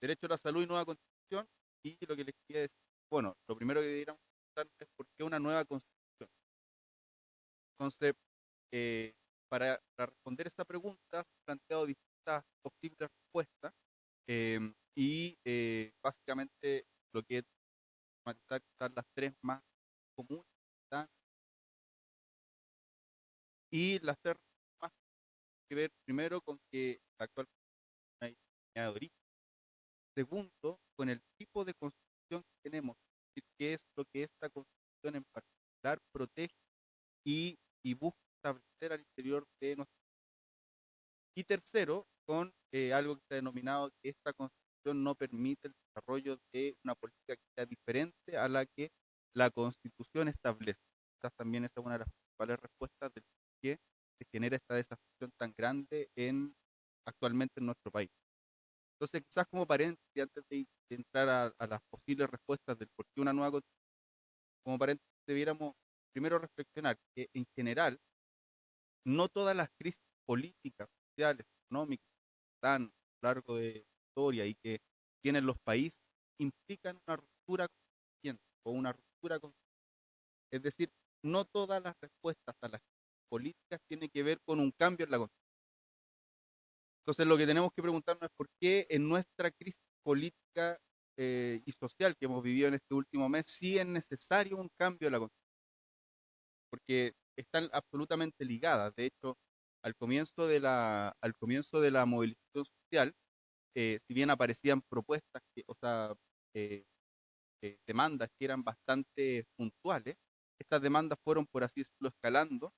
derecho a la salud y nueva constitución, y lo que les quería decir, bueno, lo primero que deberíamos preguntar es por qué una nueva constitución. Entonces, eh, para responder esa pregunta, se han planteado distintas posibles respuestas, básicamente lo que es matizar quizás las tres más comunes, ¿tá? Y las tres más que ver primero con que la actual constitución es de origen, segundo, con el tipo de constitución que tenemos, es decir, qué es lo que esta constitución en particular protege y busca establecer al interior de nuestra. Y tercero, con algo que se ha denominado que esta constitución no permite el desarrollo de una política que sea diferente a la que la constitución establece. Quizás también esa es una de las principales respuestas de por qué se genera esta desafección tan grande actualmente en nuestro país. Entonces, quizás como paréntesis, antes de entrar a las posibles respuestas del por qué una nueva constitución, como paréntesis, debiéramos primero reflexionar que en general no todas las crisis políticas, sociales, económicas, tan a lo largo de la historia y que tienen los países, implican una ruptura constituyente o una ruptura con. Es decir, no todas las respuestas a las políticas tienen que ver con un cambio en la constitución. Entonces, lo que tenemos que preguntarnos es por qué en nuestra crisis política y social que hemos vivido en este último mes, sí es necesario un cambio en la constitución, porque están absolutamente ligadas. De hecho, al comienzo de la movilización social, si bien aparecían propuestas, o sea, eh, demandas que eran bastante puntuales, estas demandas fueron, por así decirlo, escalando,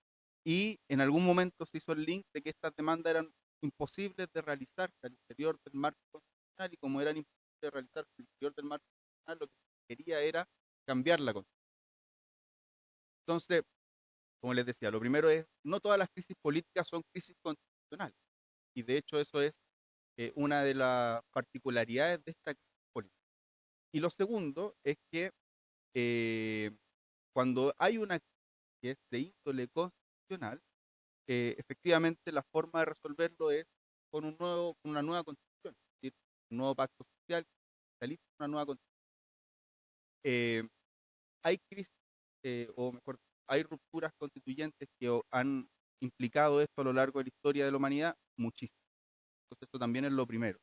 y en algún momento se hizo el link de que estas demandas eran imposibles de realizarse al interior del marco constitucional, y como eran imposibles de realizarse al interior del marco constitucional, lo que se quería era cambiar la constitución. Entonces, como les decía, lo primero es, no todas las crisis políticas son crisis constitucionales, y de hecho eso es una de las particularidades de esta crisis política. Y lo segundo es que eh, cuando hay una crisis que es de índole constitucional, efectivamente la forma de resolverlo es con una nueva constitución, es decir, un nuevo pacto social que realiza una nueva constitución. Eh, hay crisis, o mejor, hay rupturas constituyentes que han implicado esto a lo largo de la historia de la humanidad, muchísimo. Entonces, esto también es lo primero.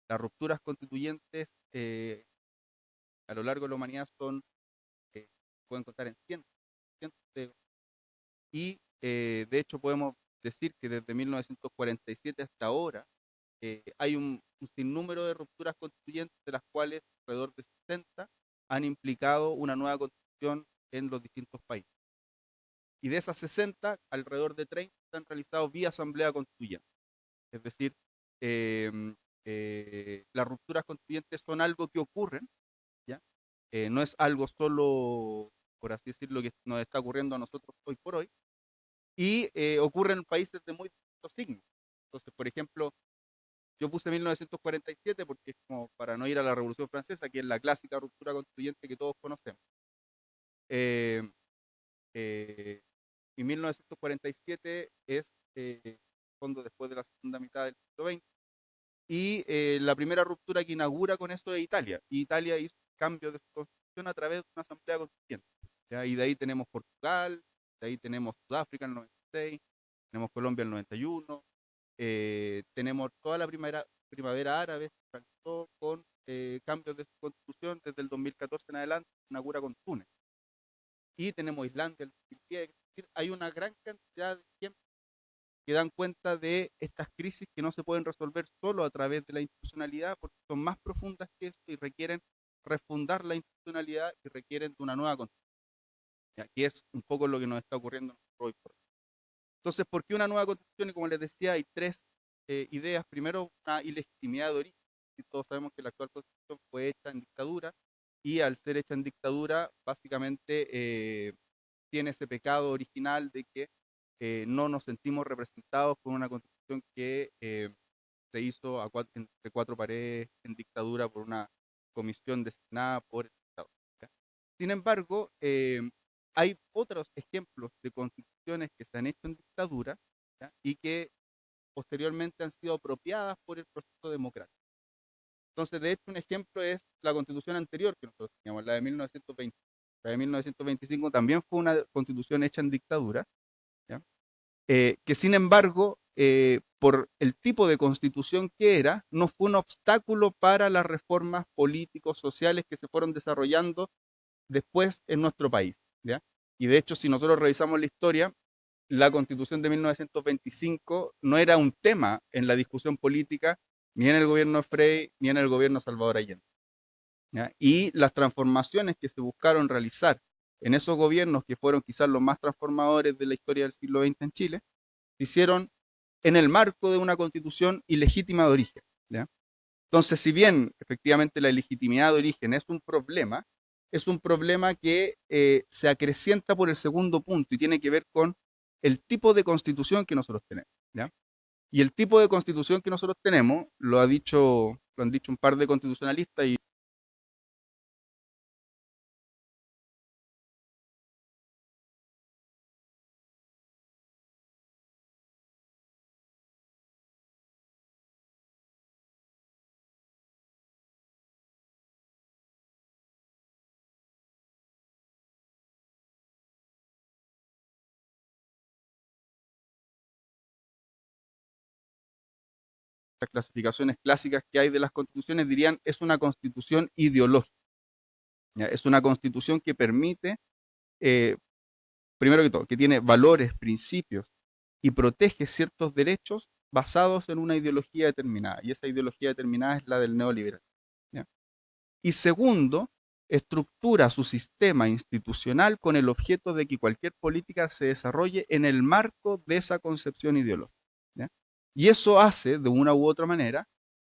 Las rupturas constituyentes a lo largo de la humanidad eh, pueden contar en cientos, cientos de hecho podemos decir que desde 1947 hasta ahora hay un sinnúmero de rupturas constituyentes, de las cuales alrededor de 60 han implicado una nueva constitución en los distintos países. Y de esas 60, alrededor de 30 se han realizado vía asamblea constituyente. Es decir, eh, las rupturas constituyentes son algo que ocurren, ¿ya? No es algo solo, por así decirlo, que nos está ocurriendo a nosotros hoy por hoy, y ocurren en países de muy distintos signos. Entonces, por ejemplo, yo puse 1947 porque es como para no ir a la Revolución Francesa, que es la clásica ruptura constituyente que todos conocemos. Eh, eh, y 1947 es, fondo, después de la segunda mitad del siglo XX, y la primera ruptura que inaugura con eso es Italia. Y Italia hizo cambios de su constitución a través de una asamblea constituyente, ¿ya? Y de ahí tenemos Portugal, de ahí tenemos Sudáfrica en el 96, tenemos Colombia en el 91, tenemos toda la primavera árabe, se realizó con cambios de su constitución desde el 2014 en adelante, se inaugura con Túnez. Y tenemos Islandia en el 2010, es decir, hay una gran cantidad de ejemplos que dan cuenta de estas crisis que no se pueden resolver solo a través de la institucionalidad, porque son más profundas que eso y requieren refundar la institucionalidad y requieren de una nueva constitución, que es un poco lo que nos está ocurriendo hoy por hoy. Entonces, ¿por qué una nueva constitución? Y como les decía, hay tres ideas. Primero, una ilegitimidad de origen. Y todos sabemos que la actual constitución fue hecha en dictadura, y al ser hecha en dictadura, básicamente tiene ese pecado original de que no nos sentimos representados por una constitución que se hizo entre cuatro paredes en dictadura por una comisión designada por el Estado. ¿Ya? Sin embargo, hay otros ejemplos de constituciones que se han hecho en dictadura, ¿ya? Y que posteriormente han sido apropiadas por el proceso democrático. Entonces, de hecho, un ejemplo es la constitución anterior que nosotros teníamos, la de 1920. La de 1925 también fue una constitución hecha en dictadura, ¿ya? Que sin embargo, por el tipo de constitución que era, no fue un obstáculo para las reformas políticos, sociales que se fueron desarrollando después en nuestro país, ¿ya? Y de hecho, si nosotros revisamos la historia, la constitución de 1925 no era un tema en la discusión política ni en el gobierno de Frei ni en el gobierno de Salvador Allende, ¿ya? Y las transformaciones que se buscaron realizar en esos gobiernos, que fueron quizás los más transformadores de la historia del siglo XX en Chile, se hicieron en el marco de una constitución ilegítima de origen, ¿ya? Entonces, si bien efectivamente la legitimidad de origen es un problema que se acrecienta por el segundo punto y tiene que ver con el tipo de constitución que nosotros tenemos, ¿ya? Y el tipo de constitución que nosotros tenemos, lo han dicho un par de constitucionalistas y las clasificaciones clásicas que hay de las constituciones dirían es una constitución ideológica, ¿ya? Es una constitución que permite, eh, primero que todo, que tiene valores, principios y protege ciertos derechos basados en una ideología determinada, y esa ideología determinada es la del neoliberalismo, ¿ya? Y segundo, estructura su sistema institucional con el objeto de que cualquier política se desarrolle en el marco de esa concepción ideológica, ¿ya? Y eso hace, de una u otra manera,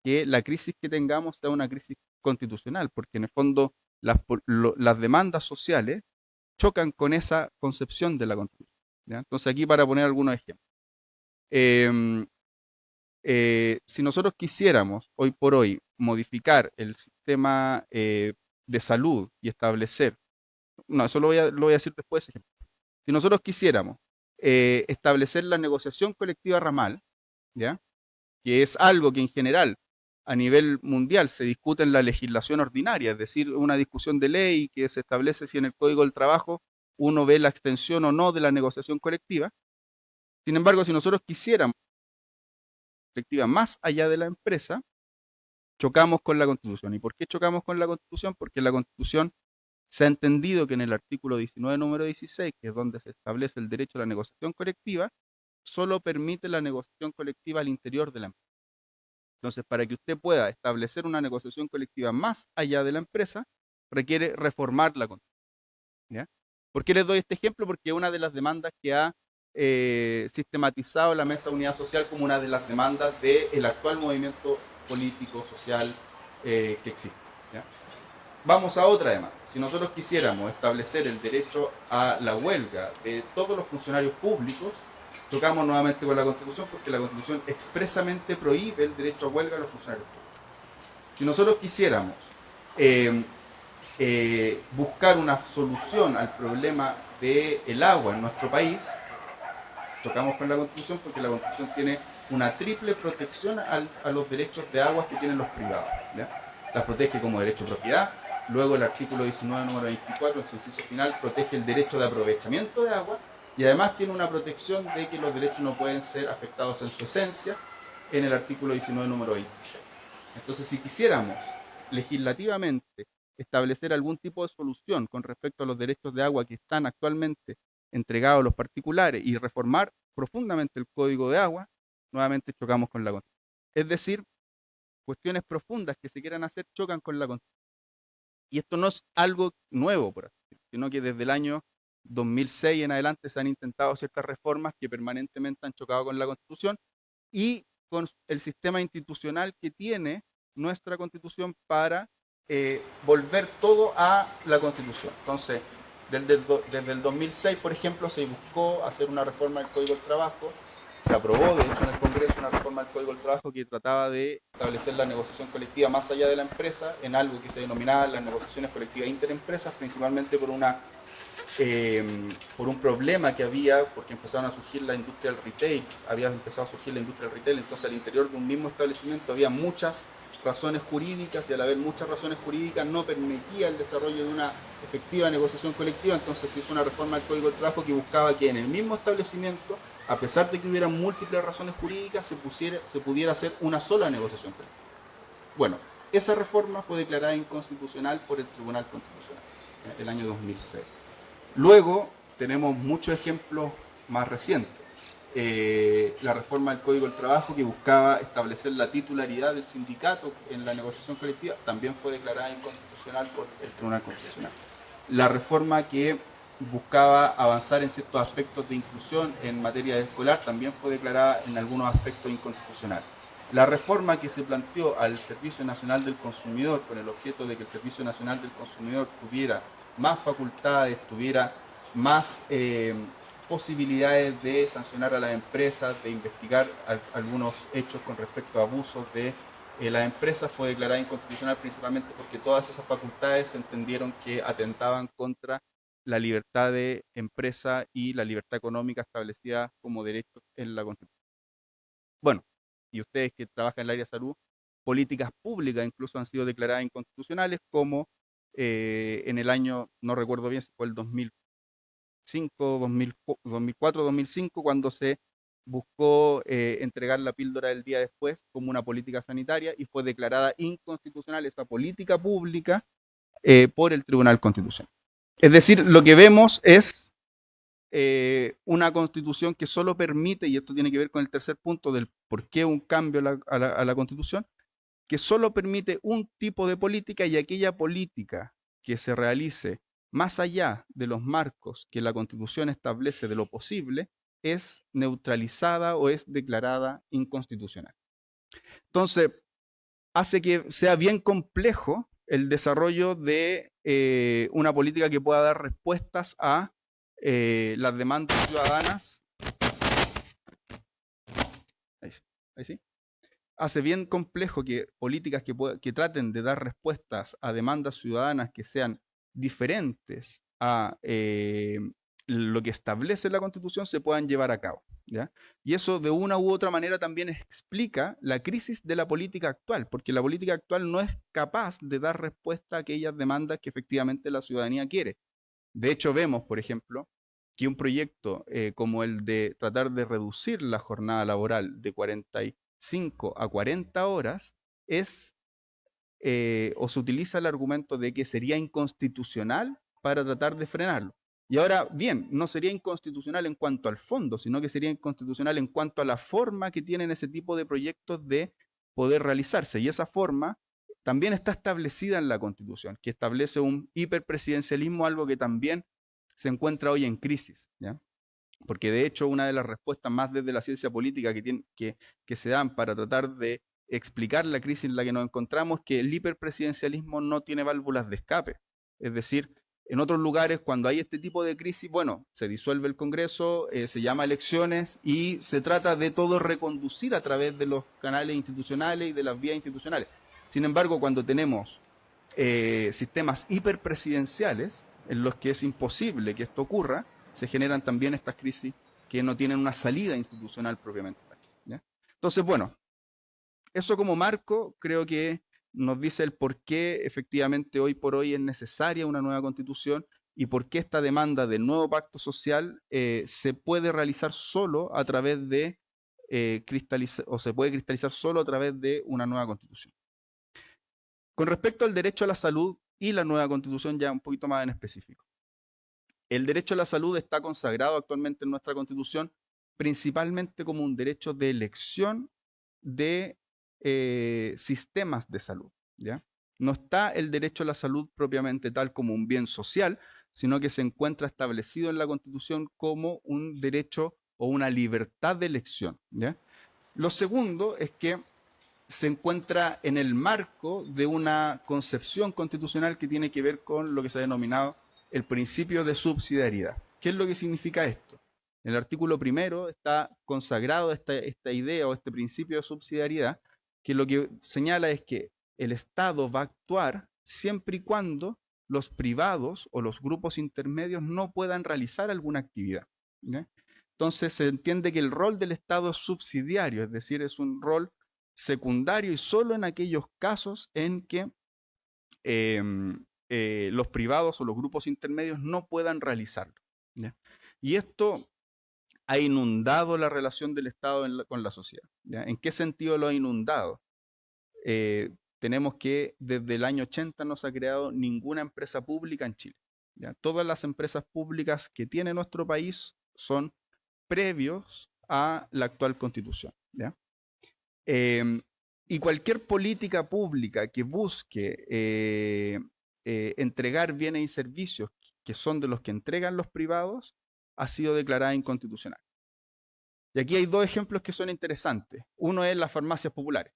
que la crisis que tengamos sea una crisis constitucional, porque en el fondo las demandas sociales chocan con esa concepción de la constitución, ¿ya? Entonces aquí para poner algunos ejemplos. Eh, si nosotros quisiéramos hoy por hoy modificar el sistema de salud y establecer, no, eso lo voy a decir después, ejemplo. Si nosotros quisiéramos establecer la negociación colectiva ramal, ¿ya? Que es algo que en general a nivel mundial se discute en la legislación ordinaria, es decir, una discusión de ley que se establece si en el Código del Trabajo uno ve la extensión o no de la negociación colectiva. Sin embargo, si nosotros quisiéramos colectiva más allá de la empresa, chocamos con la Constitución. ¿Y por qué chocamos con la Constitución? Porque la Constitución se ha entendido que en el artículo 19, número 16, que es donde se establece el derecho a la negociación colectiva, solo permite la negociación colectiva al interior de la empresa. Entonces, para que usted pueda establecer una negociación colectiva más allá de la empresa, requiere reformar la Constitución, ¿ya? ¿Por qué les doy este ejemplo? Porque es una de las demandas que ha sistematizado la Mesa de Unidad Social como una de las demandas del actual movimiento político, social que existe, ¿ya? Vamos a otra demanda. Si nosotros quisiéramos establecer el derecho a la huelga de todos los funcionarios públicos, tocamos nuevamente con la Constitución porque la Constitución expresamente prohíbe el derecho a huelga de los funcionarios públicos. Si nosotros quisiéramos eh, buscar una solución al problema del agua en nuestro país, chocamos con la Constitución porque la Constitución tiene una triple protección a los derechos de agua que tienen los privados, ¿ya? Las protege como derecho de propiedad, luego el artículo 19, número 24, en su inciso final, protege el derecho de aprovechamiento de agua y además tiene una protección de que los derechos no pueden ser afectados en su esencia en el artículo 19, número 26. Entonces, si quisiéramos legislativamente establecer algún tipo de solución con respecto a los derechos de agua que están actualmente entregados a los particulares y reformar profundamente el Código de Agua, nuevamente chocamos con la Constitución. Es decir, cuestiones profundas que se quieran hacer chocan con la Constitución. Y esto no es algo nuevo, por así decirlo, sino que desde el año 2006 en adelante se han intentado ciertas reformas que permanentemente han chocado con la Constitución y con el sistema institucional que tiene nuestra Constitución para volver todo a la Constitución. Entonces, desde el 2006, por ejemplo, se buscó hacer una reforma del Código del Trabajo. Se aprobó, de hecho, en el Congreso una reforma del Código del Trabajo que trataba de establecer la negociación colectiva más allá de la empresa en algo que se denominaba las negociaciones colectivas interempresas, principalmente por un problema que había, porque empezaron a surgir la industria del retail, había empezado a surgir la industria del retail, entonces al interior de un mismo establecimiento había muchas razones jurídicas, y al haber muchas razones jurídicas no permitía el desarrollo de una efectiva negociación colectiva. Entonces se hizo una reforma del Código del Trabajo que buscaba que en el mismo establecimiento, a pesar de que hubiera múltiples razones jurídicas, se pudiera hacer una sola negociación colectiva. Bueno, esa reforma fue declarada inconstitucional por el Tribunal Constitucional el año 2006. Luego tenemos muchos ejemplos más recientes. La reforma del Código del Trabajo, que buscaba establecer la titularidad del sindicato en la negociación colectiva, también fue declarada inconstitucional por el Tribunal Constitucional. La reforma que buscaba avanzar en ciertos aspectos de inclusión en materia escolar también fue declarada en algunos aspectos inconstitucional. La reforma que se planteó al Servicio Nacional del Consumidor con el objeto de que el Servicio Nacional del Consumidor tuviera más facultades, tuviera más posibilidades de sancionar a las empresas, de investigar algunos hechos con respecto a abusos de las empresas, fue declarada inconstitucional principalmente porque todas esas facultades se entendieron que atentaban contra la libertad de empresa y la libertad económica establecida como derechos en la Constitución. Bueno, y ustedes que trabajan en el área de salud, políticas públicas incluso han sido declaradas inconstitucionales, como en el año, no recuerdo bien si fue el 2005, 2004, 2005, cuando se buscó entregar la píldora del día después como una política sanitaria y fue declarada inconstitucional esa política pública por el Tribunal Constitucional. Es decir, lo que vemos es una constitución que solo permite, y esto tiene que ver con el tercer punto del por qué un cambio a la constitución, que solo permite un tipo de política, y aquella política que se realice más allá de los marcos que la constitución establece de lo posible es neutralizada o es declarada inconstitucional. Entonces, hace que sea bien complejo el desarrollo de una política que pueda dar respuestas a las demandas ciudadanas. Ahí sí. Hace bien complejo que políticas que traten de dar respuestas a demandas ciudadanas que sean diferentes a lo que establece la Constitución se puedan llevar a cabo, ¿ya? Y eso de una u otra manera también explica la crisis de la política actual, porque la política actual no es capaz de dar respuesta a aquellas demandas que efectivamente la ciudadanía quiere. De hecho, vemos, por ejemplo, que un proyecto como el de tratar de reducir la jornada laboral de 45 a 40 horas es, o se utiliza el argumento de que sería inconstitucional para tratar de frenarlo. Y ahora, bien, no sería inconstitucional en cuanto al fondo, sino que sería inconstitucional en cuanto a la forma que tienen ese tipo de proyectos de poder realizarse. Y esa forma también está establecida en la Constitución, que establece un hiperpresidencialismo, algo que también se encuentra hoy en crisis, ¿ya? Porque de hecho una de las respuestas más desde la ciencia política que se dan para tratar de explicar la crisis en la que nos encontramos es que el hiperpresidencialismo no tiene válvulas de escape. Es decir, en otros lugares, cuando hay este tipo de crisis, bueno, se disuelve el Congreso, se llama elecciones y se trata de todo reconducir a través de los canales institucionales y de las vías institucionales. Sin embargo, cuando tenemos sistemas hiperpresidenciales en los que es imposible que esto ocurra, se generan también estas crisis que no tienen una salida institucional propiamente tal, ¿ya? Entonces, bueno, eso como marco creo que nos dice el por qué efectivamente hoy por hoy es necesaria una nueva constitución y por qué esta demanda del nuevo pacto social se puede realizar solo a través de o se puede cristalizar solo a través de una nueva constitución. Con respecto al derecho a la salud y la nueva constitución ya un poquito más en específico. El derecho a la salud está consagrado actualmente en nuestra constitución principalmente como un derecho de elección de sistemas de salud, ¿ya? No está el derecho a la salud propiamente tal como un bien social, sino que se encuentra establecido en la Constitución como un derecho o una libertad de elección, ¿ya? Lo segundo es que se encuentra en el marco de una concepción constitucional que tiene que ver con lo que se ha denominado el principio de subsidiariedad. ¿Qué es lo que significa esto? En el artículo primero está consagrado esta idea o este principio de subsidiariedad, que lo que señala es que el Estado va a actuar siempre y cuando los privados o los grupos intermedios no puedan realizar alguna actividad, ¿ya? Entonces se entiende que el rol del Estado es subsidiario, es decir, es un rol secundario y solo en aquellos casos en que los privados o los grupos intermedios no puedan realizarlo, ¿ya? Y esto ha inundado la relación del Estado con la sociedad, ¿ya? ¿En qué sentido lo ha inundado? Tenemos que desde el año 80 no se ha creado ninguna empresa pública en Chile, ¿ya? Todas las empresas públicas que tiene nuestro país son previos a la actual constitución, ¿ya? Y cualquier política pública que busque entregar bienes y servicios que son de los que entregan los privados ha sido declarada inconstitucional. Y aquí hay dos ejemplos que son interesantes. Uno es las farmacias populares.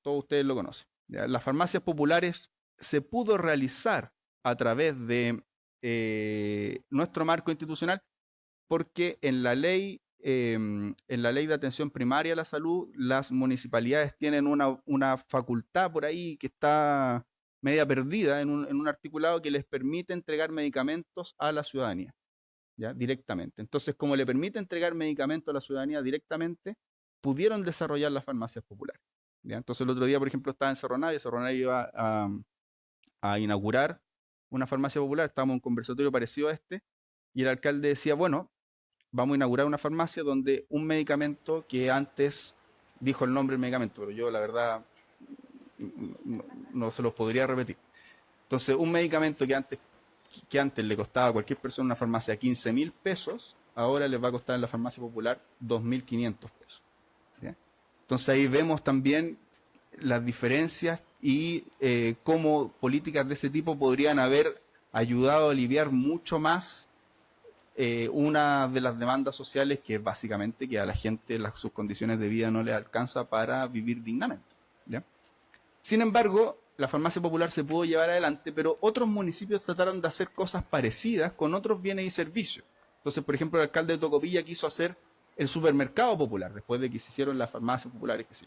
Todos ustedes lo conocen, ¿ya? Las farmacias populares se pudo realizar a través de nuestro marco institucional porque en la ley de atención primaria a la salud, las municipalidades tienen una facultad por ahí que está media perdida en un articulado que les permite entregar medicamentos a la ciudadanía, ¿ya? Directamente. Entonces, como le permite entregar medicamentos a la ciudadanía directamente, pudieron desarrollar las farmacias populares, ¿ya? Entonces, el otro día, por ejemplo, estaba en Cerro Navia, Cerro Navia iba a inaugurar una farmacia popular, estábamos en un conversatorio parecido a este, y el alcalde decía, bueno, vamos a inaugurar una farmacia donde un medicamento que antes dijo el nombre del medicamento, pero yo la verdad no se los podría repetir. Entonces, un medicamento que antes le costaba a cualquier persona en una farmacia 15.000 pesos, ahora les va a costar en la farmacia popular 2.500 pesos, ¿ya? Entonces ahí vemos también las diferencias y cómo políticas de ese tipo podrían haber ayudado a aliviar mucho más una de las demandas sociales, que es básicamente que a la gente sus condiciones de vida no les alcanza para vivir dignamente, ¿ya? Sin embargo, la farmacia popular se pudo llevar adelante, pero otros municipios trataron de hacer cosas parecidas con otros bienes y servicios. Entonces, por ejemplo, el alcalde de Tocopilla quiso hacer el supermercado popular, después de que se hicieron las farmacias populares, que sí.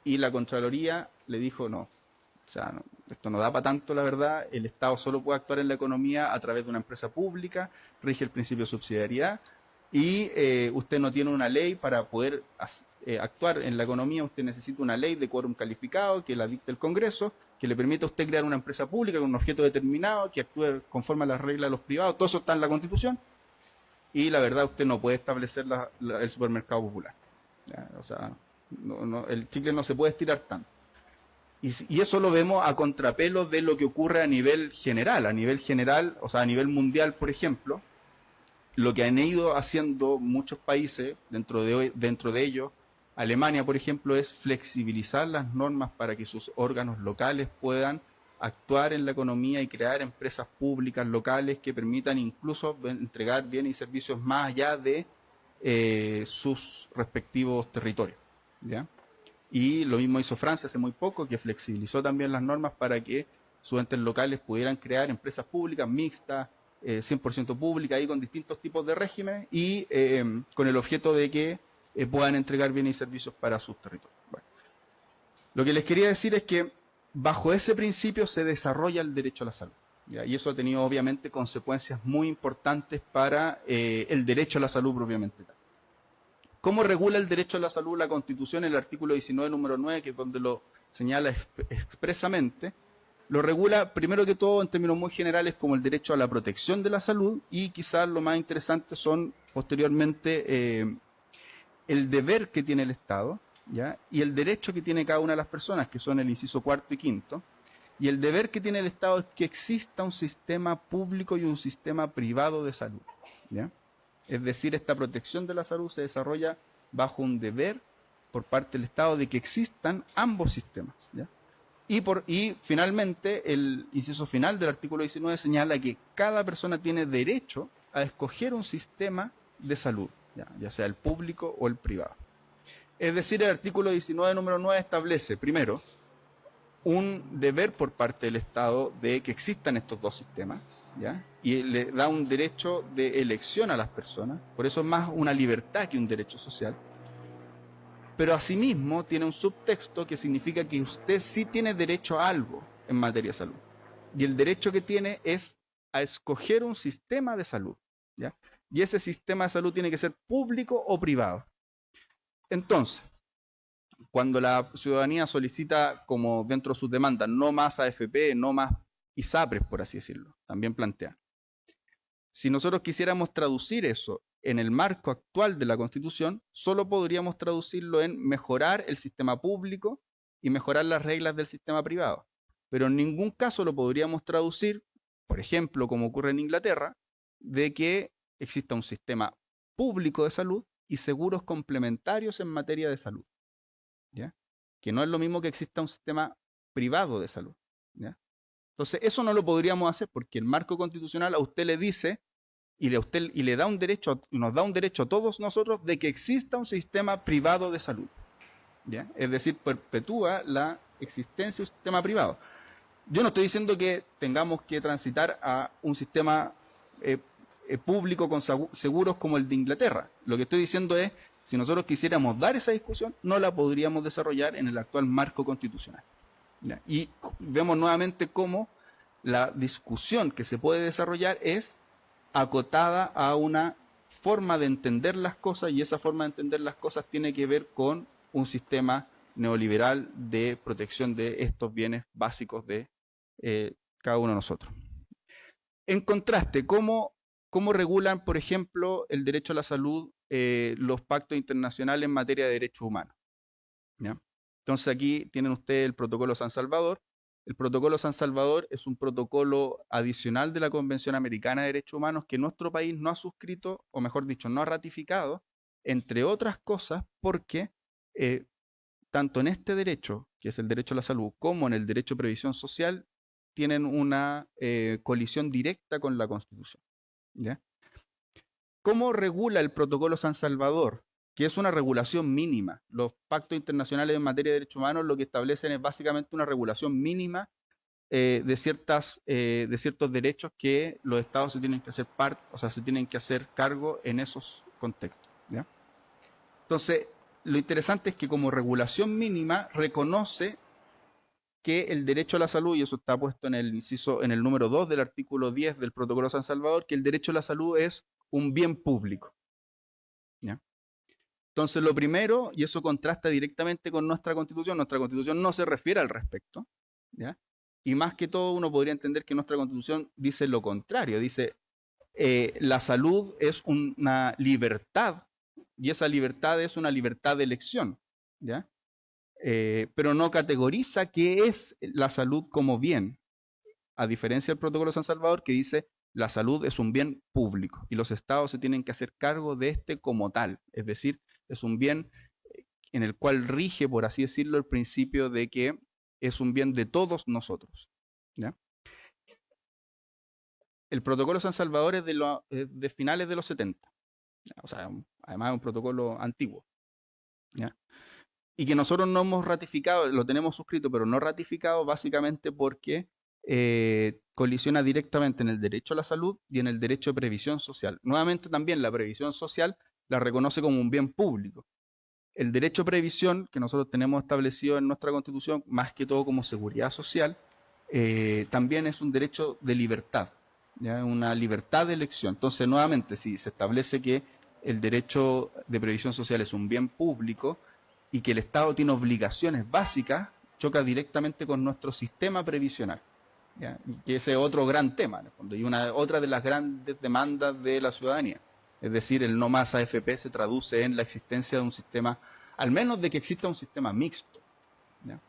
Y la Contraloría le dijo no. O sea, no, esto no da para tanto, la verdad. El Estado solo puede actuar en la economía a través de una empresa pública, rige el principio de subsidiariedad y usted no tiene una ley para poder actuar en la economía. Usted necesita una ley de quórum calificado que la dicte el Congreso, que le permita a usted crear una empresa pública con un objeto determinado, que actúe conforme a las reglas de los privados. Todo eso está en la Constitución y la verdad usted no puede establecer el supermercado popular, ¿ya? O sea, el chicle no se puede estirar tanto. Y eso lo vemos a contrapelo de lo que ocurre a nivel general, o sea, a nivel mundial, por ejemplo, lo que han ido haciendo muchos países, dentro de ellos, Alemania, por ejemplo, es flexibilizar las normas para que sus órganos locales puedan actuar en la economía y crear empresas públicas locales que permitan incluso entregar bienes y servicios más allá de sus respectivos territorios, ¿ya? Y lo mismo hizo Francia hace muy poco, que flexibilizó también las normas para que sus entes locales pudieran crear empresas públicas mixtas, 100% públicas, y con distintos tipos de regímenes, y con el objeto de que puedan entregar bienes y servicios para sus territorios. Bueno, lo que les quería decir es que bajo ese principio se desarrolla el derecho a la salud, ¿ya? Y eso ha tenido obviamente consecuencias muy importantes para el derecho a la salud propiamente tal. ¿Cómo regula el derecho a la salud la Constitución? El artículo 19, número 9, que es donde lo señala expresamente, lo regula primero que todo en términos muy generales como el derecho a la protección de la salud, y quizás lo más interesante son posteriormente el deber que tiene el Estado, ¿ya? Y el derecho que tiene cada una de las personas, que son el inciso cuarto y quinto. Y el deber que tiene el Estado es que exista un sistema público y un sistema privado de salud, ¿ya? Es decir, esta protección de la salud se desarrolla bajo un deber por parte del Estado de que existan ambos sistemas, ¿ya? Y finalmente, el inciso final del artículo 19 señala que cada persona tiene derecho a escoger un sistema de salud, ya sea el público o el privado. Es decir, el artículo 19, número 9, establece, primero, un deber por parte del Estado de que existan estos dos sistemas, ¿ya? Y le da un derecho de elección a las personas, por eso es más una libertad que un derecho social. Pero asimismo tiene un subtexto que significa que usted sí tiene derecho a algo en materia de salud. Y el derecho que tiene es a escoger un sistema de salud, ¿ya? Y ese sistema de salud tiene que ser público o privado. Entonces, Cuando la ciudadanía solicita, como dentro de sus demandas, no más AFP, no más ISAPRES, por así decirlo, también plantean. Si nosotros quisiéramos traducir eso en el marco actual de la Constitución, solo podríamos traducirlo en mejorar el sistema público y mejorar las reglas del sistema privado. Pero en ningún caso lo podríamos traducir, por ejemplo, como ocurre en Inglaterra, de que exista un sistema público de salud y seguros complementarios en materia de salud, ¿ya? Que no es lo mismo que exista un sistema privado de salud, ¿ya? Entonces, eso no lo podríamos hacer porque el marco constitucional a usted le dice y le da un derecho, nos da un derecho a todos nosotros de que exista un sistema privado de salud, ¿ya? Es decir, perpetúa la existencia de un sistema privado. Yo no estoy diciendo que tengamos que transitar a un sistema público con seguros como el de Inglaterra. Lo que estoy diciendo es, si nosotros quisiéramos dar esa discusión, no la podríamos desarrollar en el actual marco constitucional, ¿ya? Y vemos nuevamente cómo la discusión que se puede desarrollar es acotada a una forma de entender las cosas, y esa forma de entender las cosas tiene que ver con un sistema neoliberal de protección de estos bienes básicos de cada uno de nosotros. En contraste, ¿cómo regulan, por ejemplo, el derecho a la salud los pactos internacionales en materia de derechos humanos? ¿Ya? Entonces aquí tienen ustedes el protocolo San Salvador. El protocolo San Salvador es un protocolo adicional de la Convención Americana de Derechos Humanos que nuestro país no ha suscrito, o mejor dicho, no ha ratificado, entre otras cosas porque tanto en este derecho, que es el derecho a la salud, como en el derecho a previsión social, tienen una colisión directa con la Constitución, ¿ya? ¿Cómo regula el protocolo San Salvador? Que es una regulación mínima. Los pactos internacionales en materia de derechos humanos lo que establecen es básicamente una regulación mínima de ciertos derechos que los estados se tienen que hacer parte, o sea, se tienen que hacer cargo en esos contextos, ¿ya? Entonces, lo interesante es que como regulación mínima reconoce que el derecho a la salud, y eso está puesto en el inciso, en el número 2 del artículo 10 del Protocolo San Salvador, que el derecho a la salud es un bien público, ¿ya? Entonces, lo primero, y eso contrasta directamente con nuestra Constitución no se refiere al respecto, ¿ya? Y más que todo uno podría entender que nuestra Constitución dice lo contrario, dice la salud es una libertad, y esa libertad es una libertad de elección, ¿ya? Pero no categoriza qué es la salud como bien, a diferencia del Protocolo de San Salvador que dice la salud es un bien público y los estados se tienen que hacer cargo de este como tal, es decir, es un bien en el cual rige, por así decirlo, el principio de que es un bien de todos nosotros, ¿ya? El Protocolo de San Salvador es de finales de los 70, ¿ya? O sea, además es un protocolo antiguo, ¿ya? Y que nosotros no hemos ratificado, lo tenemos suscrito, pero no ratificado básicamente porque colisiona directamente en el derecho a la salud y en el derecho de previsión social. Nuevamente también la previsión social la reconoce como un bien público. El derecho a previsión que nosotros tenemos establecido en nuestra Constitución, más que todo como seguridad social, también es un derecho de libertad, ¿ya? Una libertad de elección. Entonces, nuevamente, si se establece que el derecho de previsión social es un bien público y que el Estado tiene obligaciones básicas, choca directamente con nuestro sistema previsional, ¿ya? Y que ese es otro gran tema, en el fondo, y otra de las grandes demandas de la ciudadanía. Es decir, el no más AFP se traduce en la existencia de un sistema, al menos de que exista un sistema mixto, ¿ya?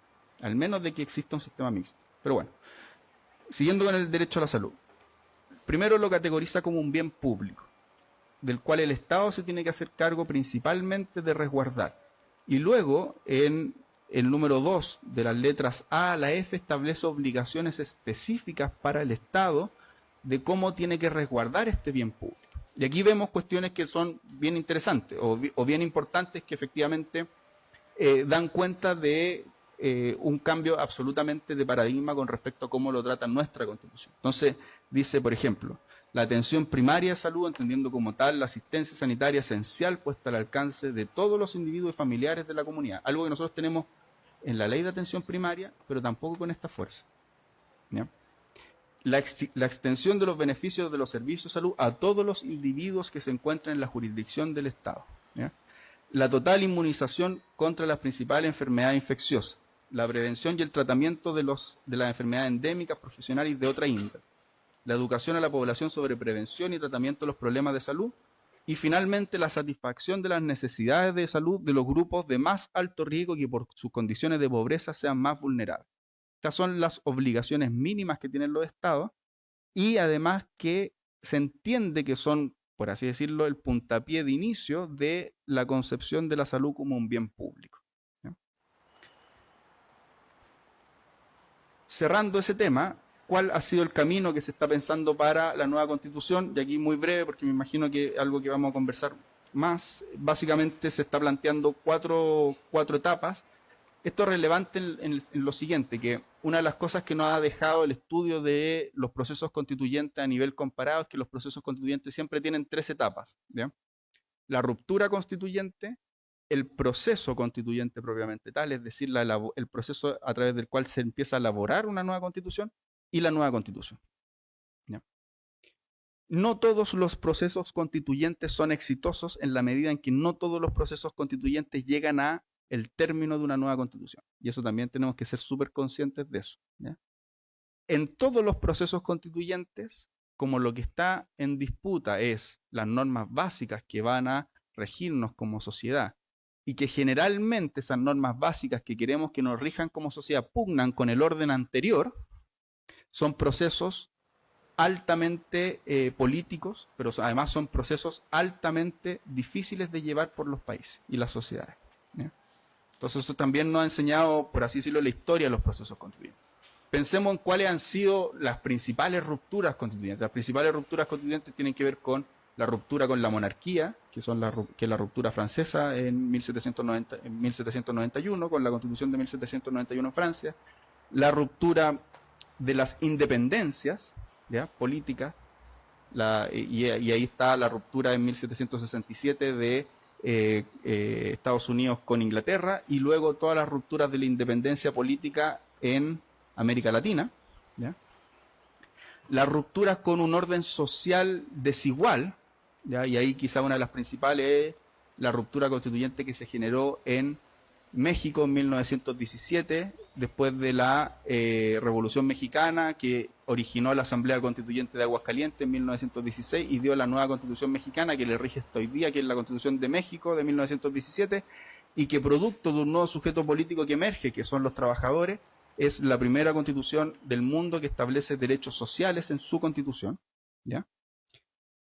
Al menos de que exista un sistema mixto. Pero bueno, siguiendo con el derecho a la salud. Primero lo categoriza como un bien público, del cual el Estado se tiene que hacer cargo principalmente de resguardar. Y luego, en el número 2 de las letras A a la F, establece obligaciones específicas para el Estado de cómo tiene que resguardar este bien público. Y aquí vemos cuestiones que son bien interesantes o bien importantes que efectivamente dan cuenta de un cambio absolutamente de paradigma con respecto a cómo lo trata nuestra Constitución. Entonces, dice, por ejemplo, la atención primaria de salud, entendiendo como tal la asistencia sanitaria esencial puesta al alcance de todos los individuos y familiares de la comunidad. Algo que nosotros tenemos en la ley de atención primaria, pero tampoco con esta fuerza, ¿ya? La extensión de los beneficios de los servicios de salud a todos los individuos que se encuentran en la jurisdicción del Estado, ¿ya? la total inmunización contra las principales enfermedades infecciosas, la prevención y el tratamiento de las enfermedades endémicas, profesionales y de otra índole, la educación a la población sobre prevención y tratamiento de los problemas de salud, y finalmente la satisfacción de las necesidades de salud de los grupos de más alto riesgo que por sus condiciones de pobreza sean más vulnerables. Estas son las obligaciones mínimas que tienen los estados y además que se entiende que son, por así decirlo, el puntapié de inicio de la concepción de la salud como un bien público. ¿Ya? Cerrando ese tema, ¿cuál ha sido el camino que se está pensando para la nueva constitución? Y aquí muy breve, porque me imagino que es algo que vamos a conversar más. Básicamente se está planteando cuatro etapas. Esto es relevante en lo siguiente, que una de las cosas que nos ha dejado el estudio de los procesos constituyentes a nivel comparado es que los procesos constituyentes siempre tienen tres etapas. ¿Ya? La ruptura constituyente, el proceso constituyente propiamente tal, es decir, el proceso a través del cual se empieza a elaborar una nueva constitución, y la nueva constitución. ¿Ya? No todos los procesos constituyentes son exitosos en la medida en que no todos los procesos constituyentes llegan a el término de una nueva constitución. Y eso también tenemos que ser súper conscientes de eso. ¿Ya? En todos los procesos constituyentes, como lo que está en disputa es las normas básicas que van a regirnos como sociedad, y que generalmente esas normas básicas que queremos que nos rijan como sociedad pugnan con el orden anterior, son procesos altamente políticos, pero además son procesos altamente difíciles de llevar por los países y las sociedades. ¿Ya? Entonces eso también nos ha enseñado, por así decirlo, la historia de los procesos constituyentes. Pensemos en cuáles han sido las principales rupturas constituyentes. Las principales rupturas constituyentes tienen que ver con la ruptura con la monarquía, que es la ruptura francesa en 1791, con la Constitución de 1791 en Francia, la ruptura de las independencias, ¿ya?, políticas, y ahí está la ruptura en 1767 de Estados Unidos con Inglaterra, y luego todas las rupturas de la independencia política en América Latina, ¿ya? Las rupturas con un orden social desigual, ¿ya? Y ahí quizá una de las principales es la ruptura constituyente que se generó en México en 1917, después de la Revolución Mexicana, que originó la Asamblea Constituyente de Aguascalientes en 1916 y dio la nueva Constitución Mexicana que le rige hasta hoy día, que es la Constitución de México de 1917, y que producto de un nuevo sujeto político que emerge, que son los trabajadores, es la primera constitución del mundo que establece derechos sociales en su constitución, ¿ya?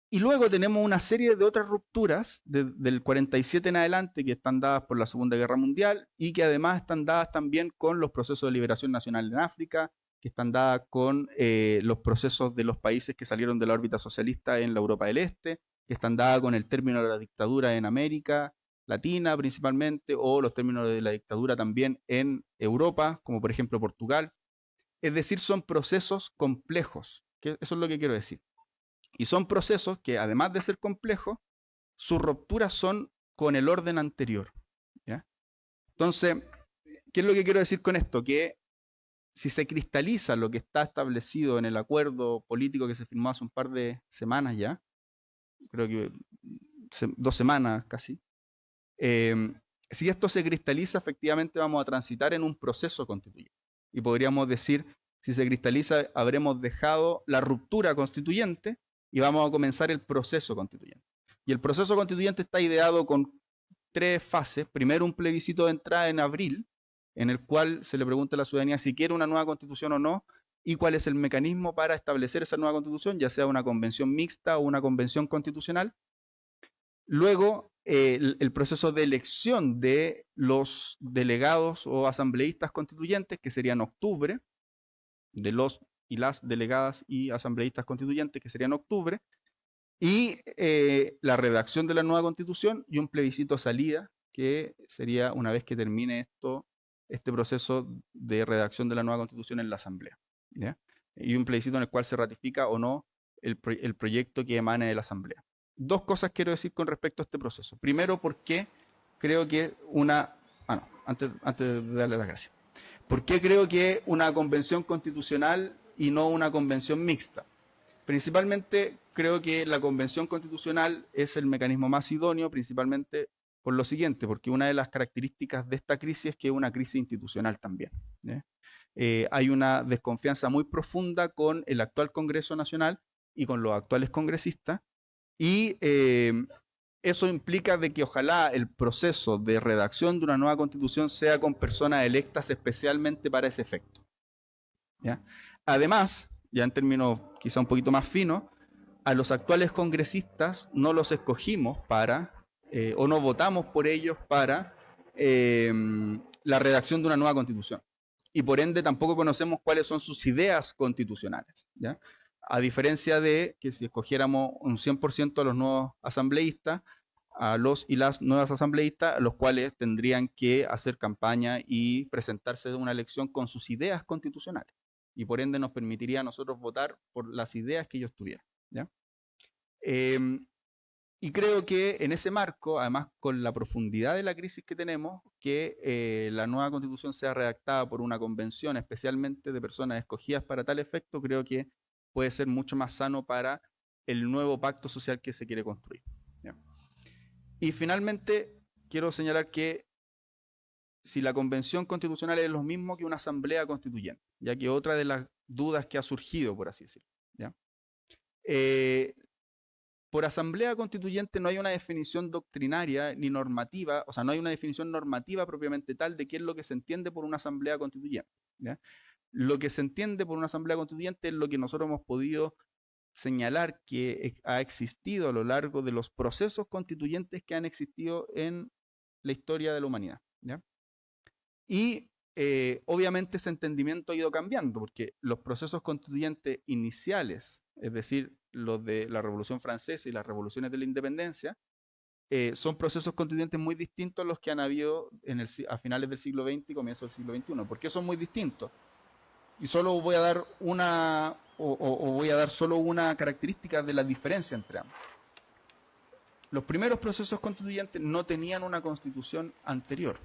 Y luego tenemos una serie de otras rupturas del 47 en adelante que están dadas por la Segunda Guerra Mundial y que además están dadas también con los procesos de liberación nacional en África, que están dadas con los procesos de los países que salieron de la órbita socialista en la Europa del Este, que están dadas con el término de la dictadura en América Latina principalmente, o los términos de la dictadura también en Europa, como por ejemplo Portugal. Es decir, son procesos complejos, que eso es lo que quiero decir. Y son procesos que, además de ser complejos, sus rupturas son con el orden anterior, ¿ya? Entonces, ¿qué es lo que quiero decir con esto? Que si se cristaliza lo que está establecido en el acuerdo político que se firmó hace un par de semanas ya, creo que 2 semanas casi, si esto se cristaliza, efectivamente vamos a transitar en un proceso constituyente. Y podríamos decir, si se cristaliza, habremos dejado la ruptura constituyente y vamos a comenzar el proceso constituyente. Y el proceso constituyente está ideado con 3 fases. Primero, un plebiscito de entrada en abril, en el cual se le pregunta a la ciudadanía si quiere una nueva constitución o no, y cuál es el mecanismo para establecer esa nueva constitución, ya sea una convención mixta o una convención constitucional. Luego, el proceso de elección de los delegados o asambleístas constituyentes, que sería en octubre, de los y las delegadas y asambleístas constituyentes, que sería en octubre, y la redacción de la nueva constitución y un plebiscito salida, que sería una vez que termine este proceso de redacción de la nueva constitución en la asamblea, ¿ya? Y un plebiscito en el cual se ratifica o no el proyecto que emane de la asamblea. 2 cosas quiero decir con respecto a este proceso. Primero, porque creo que antes de darle las gracias. ¿Por qué creo que una convención constitucional y no una convención mixta? Principalmente creo que la convención constitucional es el mecanismo más idóneo, principalmente por lo siguiente, porque una de las características de esta crisis es que es una crisis institucional también. Hay una desconfianza muy profunda con el actual Congreso Nacional y con los actuales congresistas, y eso implica de que ojalá el proceso de redacción de una nueva constitución sea con personas electas especialmente para ese efecto. ¿Ya? Además, ya en términos quizá un poquito más finos, a los actuales congresistas no los escogimos para, o no votamos por ellos para la redacción de una nueva constitución. Y por ende tampoco conocemos cuáles son sus ideas constitucionales. ¿Ya? A diferencia de que si escogiéramos un 100% a los nuevos asambleístas, a los y las nuevas asambleístas, los cuales tendrían que hacer campaña y presentarse de una elección con sus ideas constitucionales. Y por ende nos permitiría a nosotros votar por las ideas que ellos tuvieran. ¿Ya? Y creo que en ese marco, además con la profundidad de la crisis que tenemos, que la nueva constitución sea redactada por una convención especialmente de personas escogidas para tal efecto, creo que puede ser mucho más sano para el nuevo pacto social que se quiere construir. ¿Ya? Y finalmente, quiero señalar que si la convención constitucional es lo mismo que una asamblea constituyente, ya que otra de las dudas que ha surgido, por así decirlo, ¿ya? Por asamblea constituyente no hay una definición doctrinaria ni normativa, o sea, no hay una definición normativa propiamente tal de qué es lo que se entiende por una asamblea constituyente. ¿Ya? Lo que se entiende por una asamblea constituyente es lo que nosotros hemos podido señalar que ha existido a lo largo de los procesos constituyentes que han existido en la historia de la humanidad. ¿Ya? Y obviamente ese entendimiento ha ido cambiando, porque los procesos constituyentes iniciales, es decir, los de la Revolución Francesa y las revoluciones de la independencia, son procesos constituyentes muy distintos a los que han habido a finales del siglo XX y comienzos del siglo XXI. ¿Por qué son muy distintos? Y solo voy a dar voy a dar solo una característica de la diferencia entre ambos. Los primeros procesos constituyentes no tenían una constitución anterior.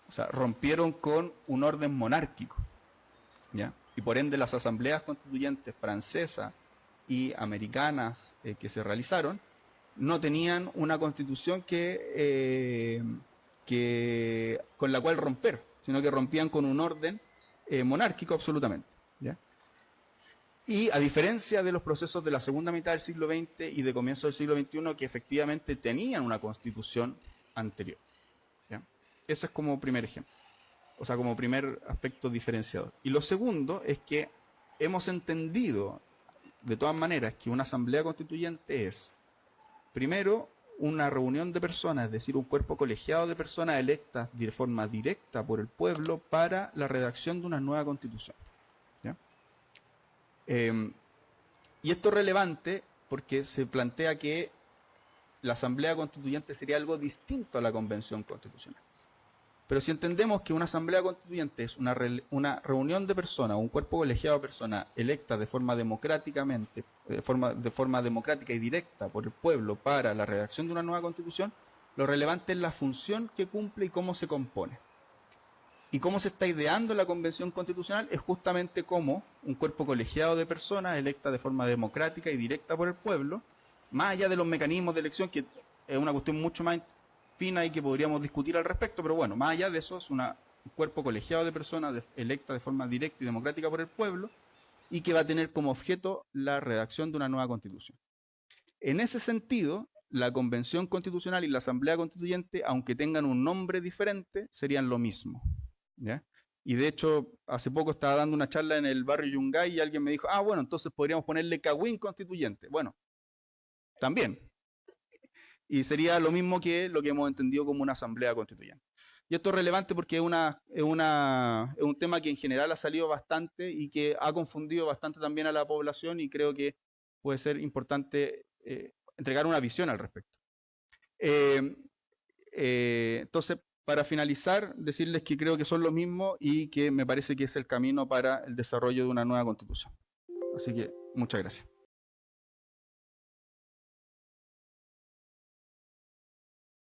O sea, rompieron con un orden monárquico. ¿Ya? Y por ende las asambleas constituyentes francesas y americanas que se realizaron no tenían una constitución con la cual romper, sino que rompían con un orden monárquico absolutamente. ¿Ya? Y a diferencia de los procesos de la segunda mitad del siglo XX y de comienzo del siglo XXI, que efectivamente tenían una constitución anterior. ¿Ya? Ese es como primer ejemplo. O sea, como primer aspecto diferenciador. Y lo segundo es que hemos entendido, de todas maneras, que una asamblea constituyente es, primero, una reunión de personas, es decir, un cuerpo colegiado de personas electas de forma directa por el pueblo para la redacción de una nueva constitución. ¿Ya? Y esto es relevante porque se plantea que la asamblea constituyente sería algo distinto a la convención constitucional. Pero si entendemos que una asamblea constituyente es una reunión de personas, un cuerpo colegiado de personas electas de forma democráticamente, de forma democrática y directa por el pueblo para la redacción de una nueva constitución, lo relevante es la función que cumple y cómo se compone. Y cómo se está ideando la convención constitucional es justamente como un cuerpo colegiado de personas electas de forma democrática y directa por el pueblo, más allá de los mecanismos de elección, que es una cuestión mucho más fina y que podríamos discutir al respecto, pero bueno, más allá de eso es un cuerpo colegiado de personas electas de forma directa y democrática por el pueblo y que va a tener como objeto la redacción de una nueva constitución. En ese sentido, la convención constitucional y la asamblea constituyente, aunque tengan un nombre diferente, serían lo mismo. ¿Ya? Y de hecho, hace poco estaba dando una charla en el barrio Yungay y alguien me dijo, bueno, entonces podríamos ponerle Cagüín constituyente. Bueno, también. Y sería lo mismo que lo que hemos entendido como una asamblea constituyente. Y esto es relevante porque es un tema que en general ha salido bastante y que ha confundido bastante también a la población, y creo que puede ser importante entregar una visión al respecto. Entonces, para finalizar, decirles que creo que son lo mismo y que me parece que es el camino para el desarrollo de una nueva constitución. Así que, muchas gracias.